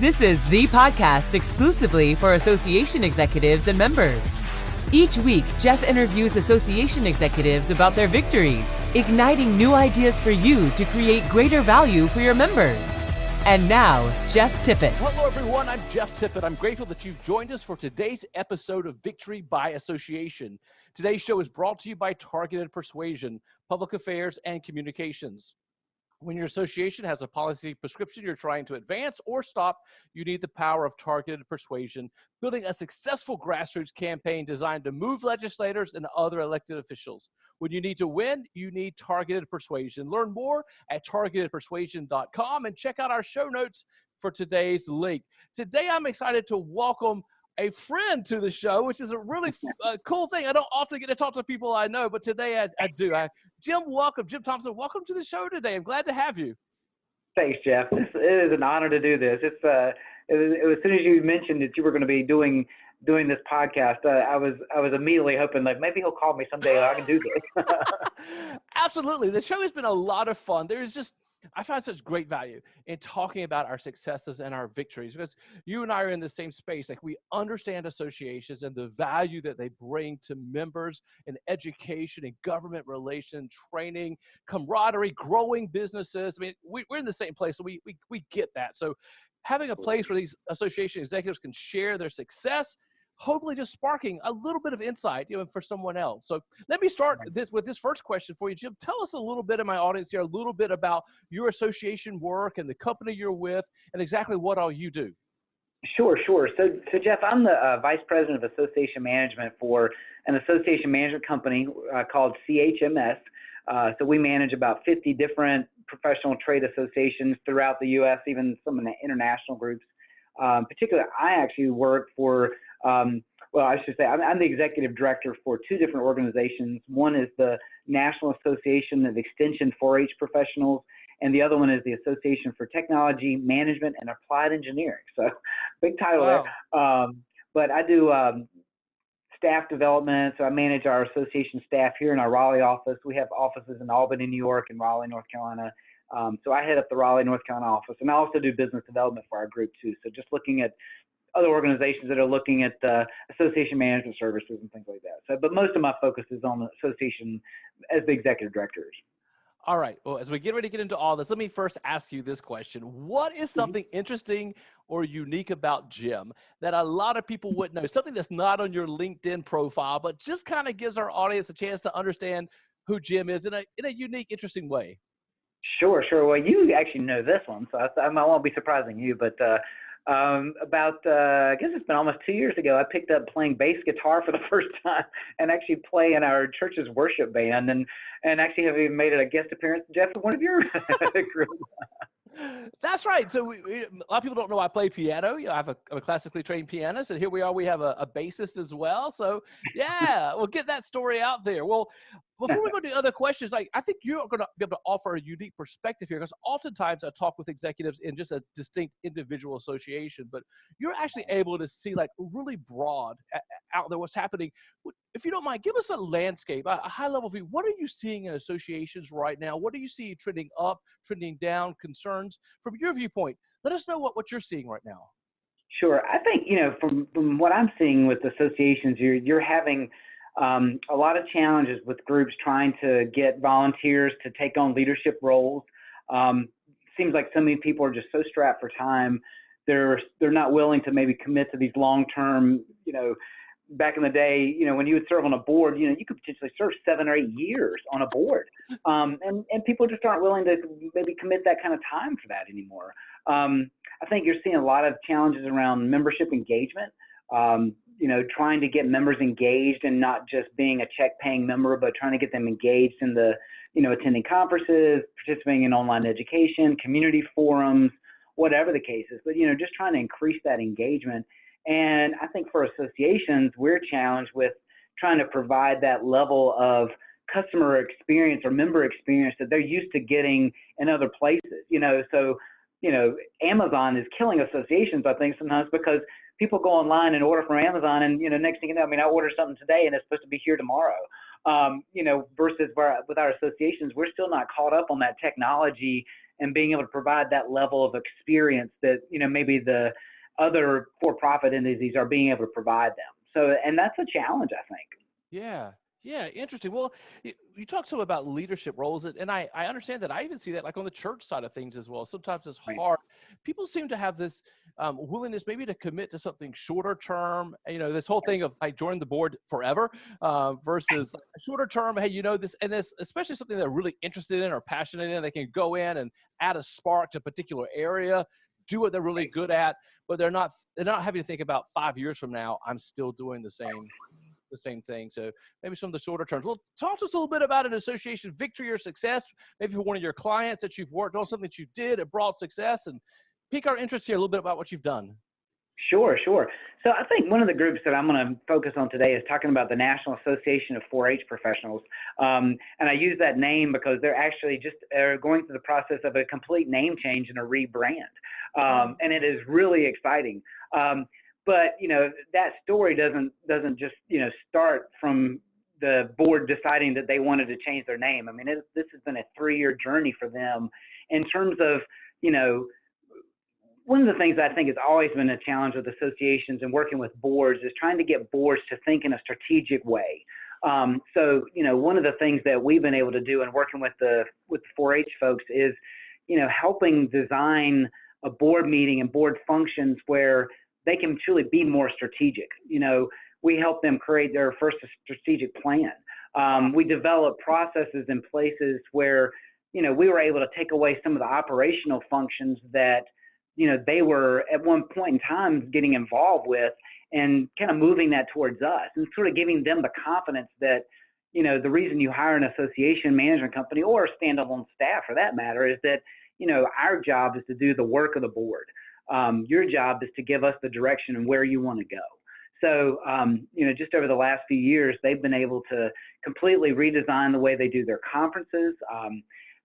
This is the podcast exclusively for association executives and members. Each week, Jeff interviews association executives about their victories, igniting new ideas for you to create greater value for your members. And now, Jeff Tippett. Hello, everyone. I'm Jeff Tippett. I'm grateful that you've joined us for today's episode of Victory by Association. Today's show is brought to you by Targeted Persuasion, Public Affairs, and Communications. When your association has a policy prescription you're trying to advance or stop, you need the power of targeted persuasion, building a successful grassroots campaign designed to move legislators and other elected officials. When you need to win, you need targeted persuasion. Learn more at targetedpersuasion.com and check out our show notes for today's link. Today, I'm excited to welcome a friend to the show, which is a really cool thing. I don't often get to talk to people I know, but today I do. Jim, welcome. Jim Thompson, welcome to the show today. I'm glad to have you. Thanks, Jeff. It is an honor to do this. It was, as soon as you mentioned that you were going to be doing this podcast, I was immediately hoping like maybe he'll call me someday and I can do this. Absolutely. The show has been a lot of fun. I found such great value in talking about our successes and our victories because you and I are in the same space. Like, we understand associations and the value that they bring to members in education and government relations, training, camaraderie, growing businesses. I mean, we're in the same place, so we get that. So having a place where these association executives can share their success, hopefully just sparking a little bit of insight, for someone else. So let me start with this first question for you, Jim. Tell us a little bit in my audience here, a little bit about your association work and the company you're with and exactly what all you do. Sure. So Jeff, I'm the Vice President of Association Management for an association management company called CHMS. So we manage about 50 different professional trade associations throughout the U.S., even some of the international groups. Particularly, I actually work for I'm the executive director for two different organizations. One is the National Association of Extension 4-H Professionals, and the other one is the Association for Technology Management and Applied Engineering. So big title there. But I do staff development. So I manage our association staff here in our Raleigh office. We have offices in Albany, New York, and Raleigh, North Carolina. So I head up the Raleigh, North Carolina office, and I also do business development for our group too. So just looking at other organizations that are looking at association management services and things like that. So, but most of my focus is on the association as the executive directors. All right. Well, as we get ready to get into all this, let me first ask you this question. What is something interesting or unique about Jim that a lot of people wouldn't know? Something that's not on your LinkedIn profile, but just kind of gives our audience a chance to understand who Jim is in a unique, interesting way. Sure. Well, you actually know this one, so I won't be surprising you, but I guess it's been almost 2 years ago, I picked up playing bass guitar for the first time and actually play in our church's worship band and actually have even made a guest appearance, Jeff, in one of your groups. That's right. So a lot of people don't know I play piano. I'm a classically trained pianist, and here we are. We have a bassist as well. So yeah, we'll get that story out there. Well, before we go to other questions, I think you're going to be able to offer a unique perspective here, because oftentimes I talk with executives in just a distinct individual association, but you're actually able to see really broad out there what's happening. If you don't mind, give us a landscape, a high level view. What are you seeing in associations right now? What do you see trending up, trending down, concerns? From your viewpoint, let us know what you're seeing right now. Sure. I think, from what I'm seeing with associations, you're having a lot of challenges with groups trying to get volunteers to take on leadership roles. Seems like so many people are just so strapped for time. They're not willing to maybe commit to these long-term, back in the day, when you would serve on a board, you could potentially serve 7 or 8 years on a board. And people just aren't willing to maybe commit that kind of time for that anymore. I think you're seeing a lot of challenges around membership engagement, trying to get members engaged and not just being a check-paying member, but trying to get them engaged in the, attending conferences, participating in online education, community forums, whatever the case is, but, just trying to increase that engagement. And I think for associations, we're challenged with trying to provide that level of customer experience or member experience that they're used to getting in other places. So Amazon is killing associations, I think, sometimes because people go online and order from Amazon, and next thing you know, I order something today and it's supposed to be here tomorrow. Versus with our associations, we're still not caught up on that technology and being able to provide that level of experience that, maybe the other for-profit entities are being able to provide them. So, and that's a challenge, I think. Yeah. Yeah, interesting. Well, you talked some about leadership roles, and I understand that. I even see that like on the church side of things as well. Sometimes it's Right. hard. People seem to have this willingness maybe to commit to something shorter term. This whole thing of like join the board forever versus like a shorter term. Hey, this, and this, especially something they're really interested in or passionate in. They can go in and add a spark to a particular area, do what they're really good at, but they're not having to think about 5 years from now, I'm still doing the same thing. So maybe some of the shorter terms. Well, talk to us a little bit about an association victory or success, maybe for one of your clients that you've worked on, something that you did, it brought success, and pique our interest here a little bit about what you've done. Sure. So I think one of the groups that I'm going to focus on today is talking about the National Association of 4-H Professionals. And I use that name because they're actually just going through the process of a complete name change and a rebrand. And it is really exciting. But, that story doesn't just, start from the board deciding that they wanted to change their name. I mean, this has been a 3-year journey for them in terms of, one of the things I think has always been a challenge with associations and working with boards is trying to get boards to think in a strategic way. So, one of the things that we've been able to do in working with the 4-H folks is, helping design a board meeting and board functions where they can truly be more strategic. We help them create their first strategic plan. We develop processes in places where, we were able to take away some of the operational functions that, they were at one point in time getting involved with and kind of moving that towards us and sort of giving them the confidence that, the reason you hire an association management company or a standalone staff for that matter is that, our job is to do the work of the board. Your job is to give us the direction and where you want to go. So, just over the last few years, they've been able to completely redesign the way they do their conferences.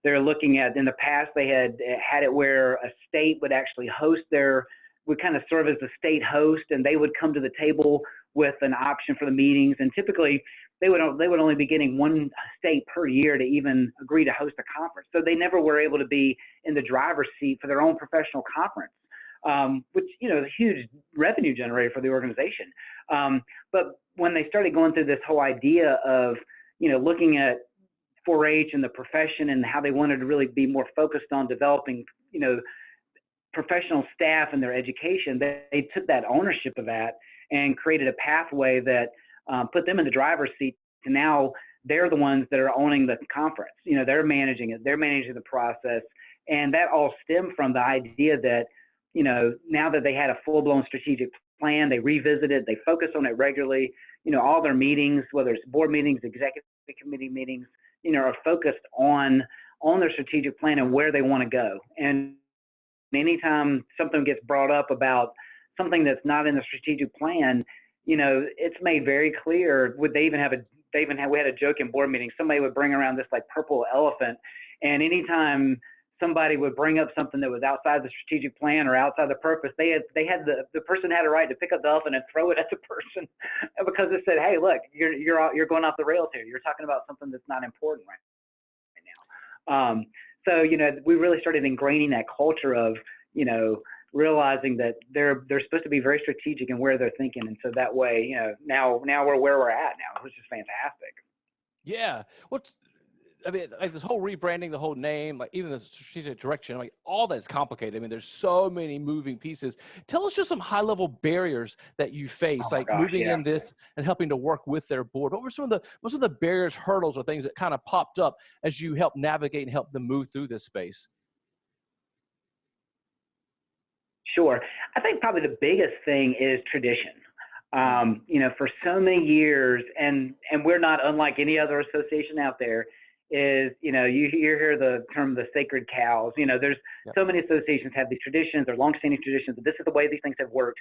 They're looking at, in the past, they had it where a state would actually would kind of serve as a state host, and they would come to the table with an option for the meetings. And typically, they would only be getting one state per year to even agree to host a conference. So they never were able to be in the driver's seat for their own professional conference. Which, is a huge revenue generator for the organization. But when they started going through this whole idea of, looking at 4-H and the profession and how they wanted to really be more focused on developing, professional staff and their education, they took that ownership of that and created a pathway that put them in the driver's seat to now they're the ones that are owning the conference. They're managing it. They're managing the process. And that all stemmed from the idea that, now that they had a full-blown strategic plan, they revisit it, they focus on it regularly, all their meetings, whether it's board meetings, executive committee meetings, are focused on their strategic plan and where they want to go. And anytime something gets brought up about something that's not in the strategic plan, it's made very clear. We had a joke in board meetings. Somebody would bring around this like purple elephant, and anytime somebody would bring up something that was outside the strategic plan or outside the purpose, the person had a right to pick up the elephant and throw it at the person because it said, hey, look, you're going off the rails here. You're talking about something that's not important right now. So, we really started ingraining that culture of, realizing that they're supposed to be very strategic in where they're thinking. And so that way, now we're where we're at now, which is fantastic. Yeah. Like this whole rebranding, the whole name, like even the strategic direction, like all that's complicated. I mean, there's so many moving pieces. Tell us just some high level barriers that you face, moving in this and helping to work with their board. What were some of the barriers, hurdles, or things that kind of popped up as you help navigate and help them move through this space? Sure. I think probably the biggest thing is tradition. For so many years, and we're not unlike any other association out there, is, you hear the term the sacred cows. There's so many associations have these traditions, they're longstanding traditions, but this is the way these things have worked.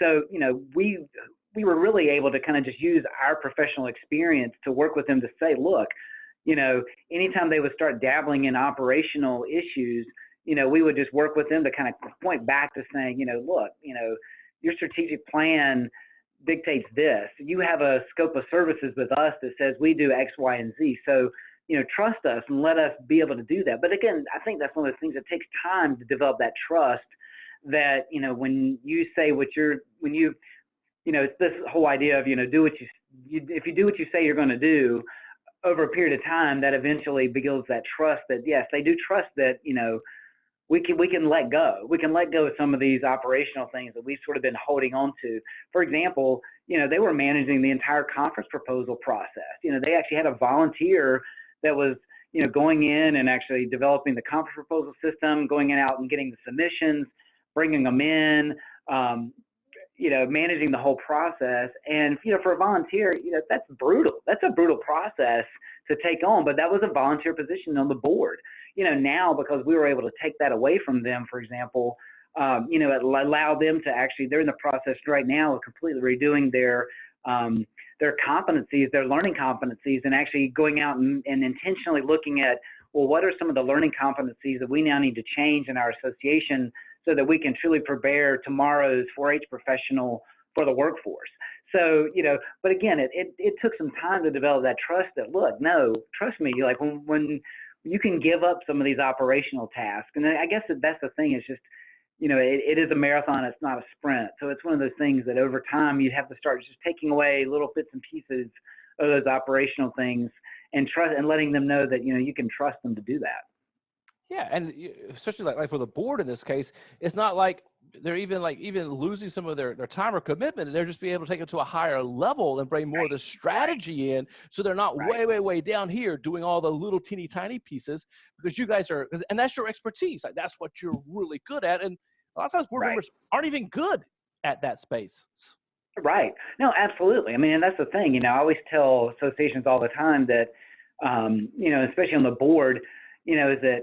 So, we were really able to kind of just use our professional experience to work with them to say, look, anytime they would start dabbling in operational issues, we would just work with them to kind of point back to saying, look, your strategic plan dictates this. You have a scope of services with us that says we do X, Y, and Z. So, trust us and let us be able to do that. But again, I think that's one of the things that takes time to develop that trust that, when you say it's this whole idea of, do what if you do what you say you're going to do over a period of time, that eventually builds that trust that, yes, they do trust that, we can let go. We can let go of some of these operational things that we've sort of been holding on to. For example, they were managing the entire conference proposal process. They actually had a volunteer that was, going in and actually developing the conference proposal system, going out and getting the submissions, bringing them in, managing the whole process. And, for a volunteer, that's brutal. That's a brutal process to take on, but that was a volunteer position on the board. Now, because we were able to take that away from them, for example, it allowed them to actually, they're in the process right now of completely redoing their competencies, their learning competencies, and actually going out and intentionally looking at, well, what are some of the learning competencies that we now need to change in our association so that we can truly prepare tomorrow's 4-H professional for the workforce. So, but again, it took some time to develop that trust that, look, no, trust me, like when you can give up some of these operational tasks. And I guess that's the thing, is just, it is a marathon, it's not a sprint. So it's one of those things that over time you have to start just taking away little bits and pieces of those operational things and trust and letting them know that, you can trust them to do that. Yeah, and especially like for the board in this case, it's not like they're even losing some of their time or commitment, and they're just being able to take it to a higher level and bring more of the strategy in, so they're not way down here doing all the little teeny tiny pieces, because you guys are, and that's your expertise. Like that's what you're really good at, and a lot of times board members aren't even good at that space. Right. No, absolutely. I mean, and that's the thing. I always tell associations all the time that, especially on the board, is that,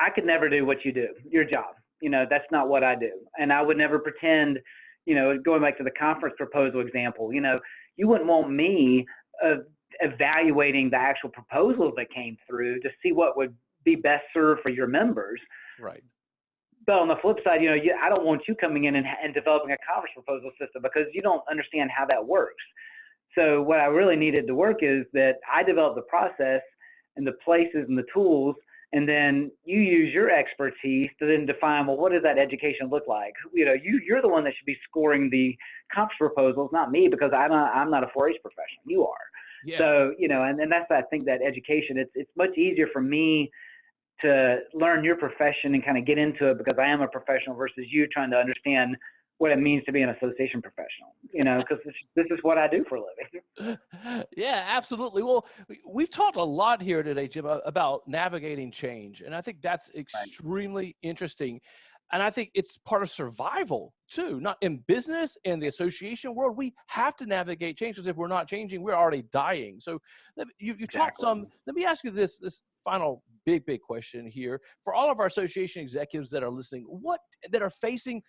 I could never do what you do, your job. That's not what I do. And I would never pretend, going back to the conference proposal example, you wouldn't want me evaluating the actual proposals that came through to see what would be best served for your members. Right. But on the flip side, I don't want you coming in and developing a conference proposal system, because you don't understand how that works. So what I really needed to work is that I developed the process and the places and the tools, and then you use your expertise to then define, well, what does that education look like? You're the one that should be scoring the conference proposals, not me, because I'm not a 4-H professional. You are. Yeah. So, and that's, I think, that education, it's much easier for me to learn your profession and kind of get into it, because I am a professional, versus you trying to understand what it means to be an association professional, because this is what I do for a living. Yeah, absolutely. Well, we've talked a lot here today, Jim, about navigating change. And I think that's extremely interesting. And I think it's part of survival too, not in business, in the association world. We have to navigate change, because if we're not changing, we're already dying. So you've talked some, let me ask you this final big question here. For all of our association executives that are listening, that are facing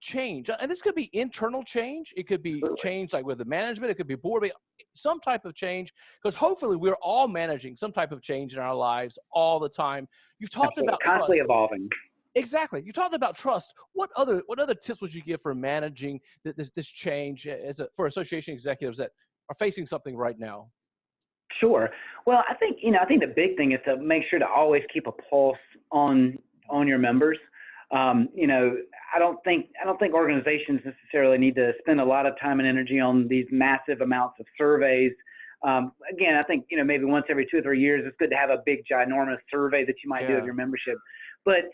change, and this could be internal change, it could be change like with the management, it could be board, some type of change, because hopefully we're all managing some type of change in our lives all the time. You've talked about constantly evolving. Exactly. You talked about trust. What other tips would you give for managing this change for association executives that are facing something right now? Sure. Well, I think the big thing is to make sure to always keep a pulse on your members. I don't think organizations necessarily need to spend a lot of time and energy on these massive amounts of surveys. Again, I think, maybe once every 2 or 3 years, it's good to have a big, ginormous survey that you might do of your membership. But,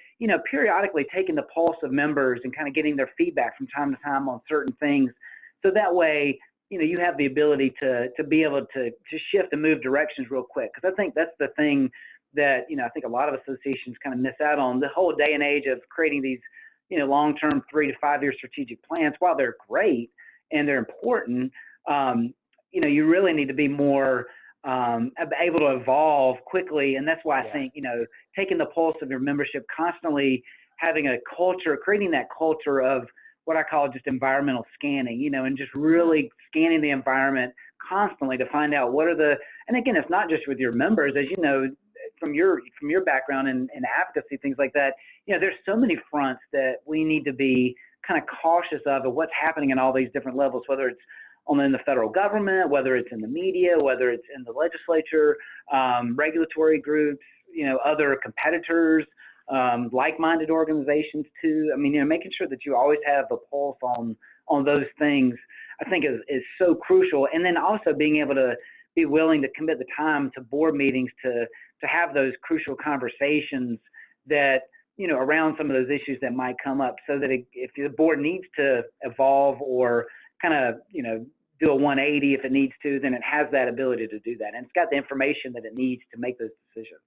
periodically taking the pulse of members and kind of getting their feedback from time to time on certain things. So that way, you have the ability to be able to shift and move directions real quick. Because I think that's the thing that, I think a lot of associations kind of miss out on. The whole day and age of creating these, long-term 3 to 5 year strategic plans, while they're great and they're important, you really need to be more able to evolve quickly. And that's why I think, taking the pulse of your membership, constantly having a culture, creating that culture of what I call just environmental scanning, and just really scanning the environment constantly to find out and again, it's not just with your members, as you know, from your background in advocacy, things like that, there's so many fronts that we need to be kind of cautious of what's happening in all these different levels, whether it's in the federal government, whether it's in the media, whether it's in the legislature, regulatory groups, other competitors, like-minded organizations too. I mean, making sure that you always have a pulse on those things, I think is so crucial. And then also being able to be willing to commit the time to board meetings to have those crucial conversations that, around some of those issues that might come up, so that if the board needs to evolve or kind of, do a 180 if it needs to, then it has that ability to do that. And it's got the information that it needs to make those decisions.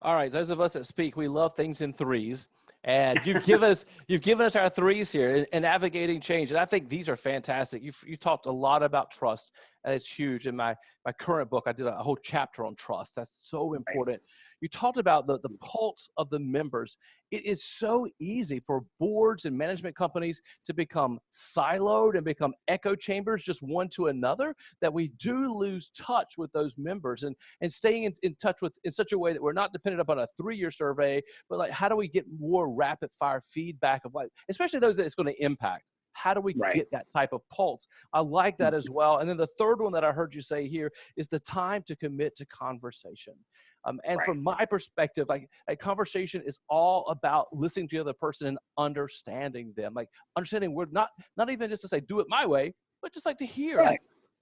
All right, those of us that speak, we love things in threes. And you've given us our threes here in navigating change. And I think these are fantastic. You talked a lot about trust, and it's huge. In my current book, I did a whole chapter on trust. That's so important. Right. You talked about the pulse of the members. It is so easy for boards and management companies to become siloed and become echo chambers, just one to another, that we do lose touch with those members and staying in touch with in such a way that we're not dependent upon a 3-year survey, but like, how do we get more rapid fire feedback of like, especially those that it's going to impact? How do we get that type of pulse? I like that as well. And then the third one that I heard you say here is the time to commit to conversation. And from my perspective, like a conversation is all about listening to the other person and understanding them. Like understanding we're not even just to say, do it my way, but just like to hear, like,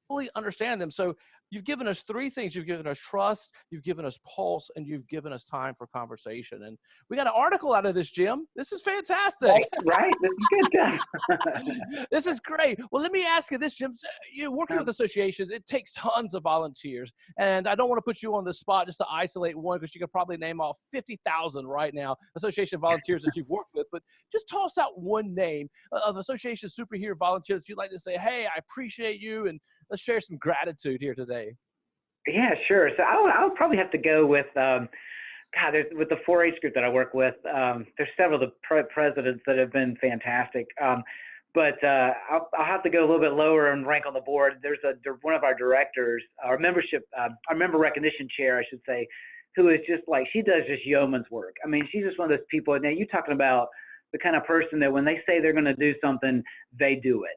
fully understand them. So you've given us 3 things. You've given us trust, you've given us pulse, and you've given us time for conversation. And we got an article out of this, Jim. This is fantastic. Right. This is good. This is great. Well, let me ask you this, Jim. You're working with associations. It takes tons of volunteers. And I don't want to put you on the spot just to isolate one, because you could probably name off 50,000 right now, association volunteers that you've worked with. But just toss out one name of association superhero volunteers that you'd like to say, hey, I appreciate you, and let's share some gratitude here today. Yeah, sure. So I'll probably have to go with, with the 4-H group that I work with. There's several of the presidents that have been fantastic. But I'll have to go a little bit lower and rank on the board. There's one of our directors, our member recognition chair, I should say, who is just like, she does just yeoman's work. I mean, she's just one of those people. Now, you're talking about the kind of person that when they say they're going to do something, they do it.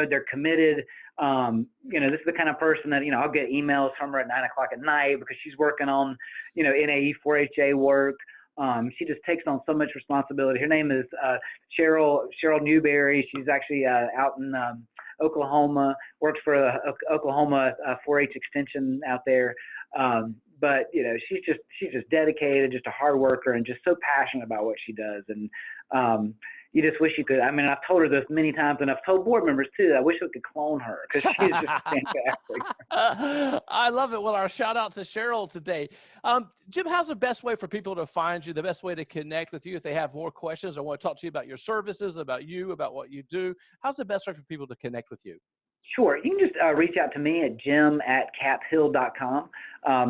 They're committed. This is the kind of person that, I'll get emails from her at 9 o'clock at night because she's working on, NAE 4HA work. She just takes on so much responsibility. Her name is Cheryl Newberry. She's actually out in Oklahoma, works for Oklahoma 4-H extension out there. But she's just dedicated, just a hard worker, and just so passionate about what she does. And you just wish you could. I mean, I've told her this many times, and I've told board members too. I wish we could clone her because she's just fantastic. I love it. Well, our shout out to Cheryl today. Jim, how's the best way for people to find you, the best way to connect with you if they have more questions or want to talk to you about your services, about you, about what you do? How's the best way for people to connect with you? Sure. You can just reach out to me at jim@caphill.com.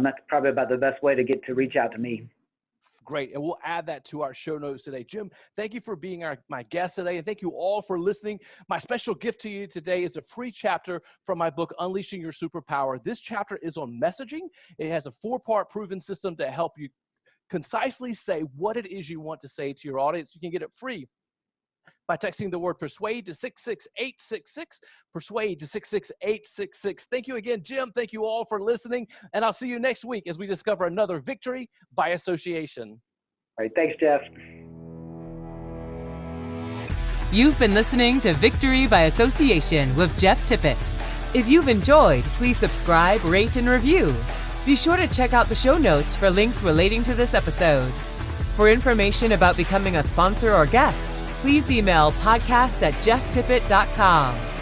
That's probably about the best way to reach out to me. Great. And we'll add that to our show notes today. Jim, thank you for being my guest today. And thank you all for listening. My special gift to you today is a free chapter from my book, Unleashing Your Superpower. This chapter is on messaging. It has a 4-part proven system to help you concisely say what it is you want to say to your audience. You can get it free by texting the word persuade to 66866, persuade to 66866. Thank you again, Jim. Thank you all for listening. And I'll see you next week as we discover another victory by association. All right. Thanks, Jeff. You've been listening to Victory by Association with Jeff Tippett. If you've enjoyed, please subscribe, rate, and review. Be sure to check out the show notes for links relating to this episode. For information about becoming a sponsor or guest, please email podcast@jefftippett.com.